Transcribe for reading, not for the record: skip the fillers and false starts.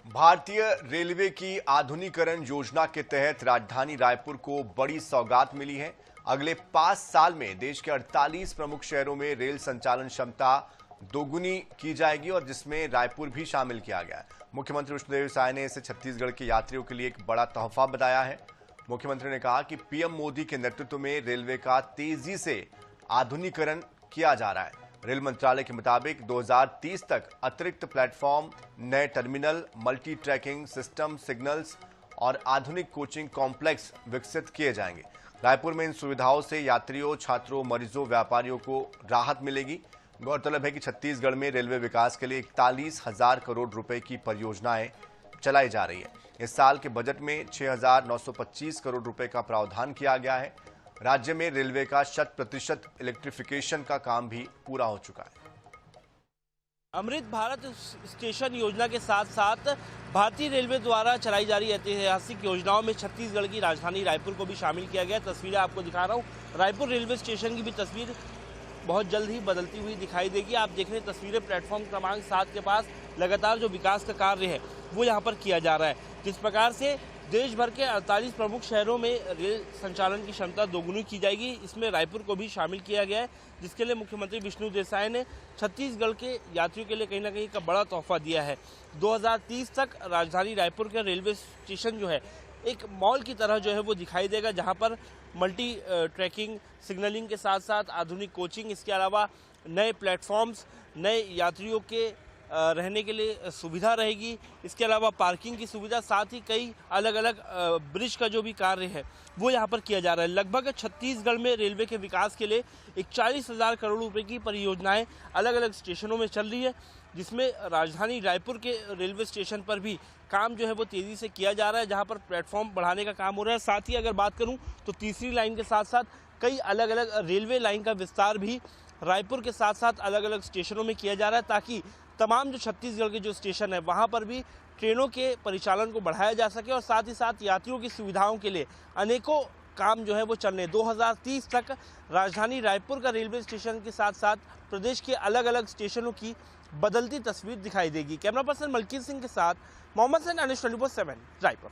भारतीय रेलवे की आधुनिकीकरण योजना के तहत राजधानी रायपुर को बड़ी सौगात मिली है। अगले 5 साल में देश के 48 प्रमुख शहरों में रेल संचालन क्षमता दोगुनी की जाएगी और जिसमें रायपुर भी शामिल किया गया है। मुख्यमंत्री विष्णुदेव साय ने इसे छत्तीसगढ़ के यात्रियों के लिए एक बड़ा तोहफा बताया है। मुख्यमंत्री ने कहा कि पीएम मोदी के नेतृत्व में रेलवे का तेजी से आधुनिकीकरण किया जा रहा है। रेल मंत्रालय के मुताबिक 2030 तक अतिरिक्त प्लेटफॉर्म, नए terminal, multi tracking system, signals और आधुनिक कोचिंग कॉम्प्लेक्स विकसित किए जाएंगे। रायपुर में इन सुविधाओं से यात्रियों, छात्रों, मरीजों, व्यापारियों को राहत मिलेगी। गौरतलब है कि छत्तीसगढ़ में रेलवे विकास के लिए 41,000 करोड़ रुपए की परियोजनाएं चलाई जा रही है। इस साल के बजट में 6,925 करोड़ रुपए का प्रावधान किया गया है। राज्य में रेलवे का 100% इलेक्ट्रिफिकेशन का काम भी पूरा हो चुका है। अमृत भारत स्टेशन योजना के साथ साथ भारतीय रेलवे द्वारा चलाई जा रही ऐतिहासिक योजनाओं में छत्तीसगढ़ की राजधानी रायपुर को भी शामिल किया गया। तस्वीरें आपको दिखा रहा हूँ। रायपुर रेलवे स्टेशन की भी तस्वीर बहुत जल्द ही बदलती हुई दिखाई देगी। आप देख रहे हैं तस्वीरें प्लेटफॉर्म क्रमांक 7 के पास लगातार जो विकास का कार्य है वो यहाँ पर किया जा रहा है। जिस प्रकार से देश भर के 48 प्रमुख शहरों में रेल संचालन की क्षमता दोगुनी की जाएगी, इसमें रायपुर को भी शामिल किया गया है, जिसके लिए मुख्यमंत्री विष्णुदेव साय ने छत्तीसगढ़ के यात्रियों के लिए कहीं ना कहीं का बड़ा तोहफा दिया है। 2030 तक राजधानी रायपुर का रेलवे स्टेशन जो है एक मॉल की तरह जो है वो दिखाई देगा, जहां पर मल्टी ट्रैकिंग, सिग्नलिंग के साथ साथ आधुनिक कोचिंग, इसके अलावा नए प्लेटफॉर्म्स, नए यात्रियों के रहने के लिए सुविधा रहेगी। इसके अलावा पार्किंग की सुविधा, साथ ही कई अलग अलग ब्रिज का जो भी कार्य है वो यहाँ पर किया जा रहा है। लगभग छत्तीसगढ़ में रेलवे के विकास के लिए 41,000 करोड़ रुपए की परियोजनाएं अलग अलग स्टेशनों में चल रही है, जिसमें राजधानी रायपुर के रेलवे स्टेशन पर भी काम जो है वो तेज़ी से किया जा रहा है, जहाँ पर प्लेटफॉर्म बढ़ाने का काम हो रहा है। साथ ही अगर बात करूँ तो तीसरी लाइन के साथ साथ कई अलग अलग रेलवे लाइन का विस्तार भी रायपुर के साथ साथ अलग अलग स्टेशनों में किया जा रहा है, ताकि तमाम जो छत्तीसगढ़ के जो स्टेशन है वहाँ पर भी ट्रेनों के परिचालन को बढ़ाया जा सके और साथ ही साथ यात्रियों की सुविधाओं के लिए अनेकों काम जो है वो चल रहे हैं। 2030 तक राजधानी रायपुर का रेलवे स्टेशन के साथ साथ प्रदेश के अलग अलग स्टेशनों की बदलती तस्वीर दिखाई देगी। कैमरा पर्सन मलकीत सिंह के साथ मोहम्मद सैन, अनिश 24/7 रायपुर।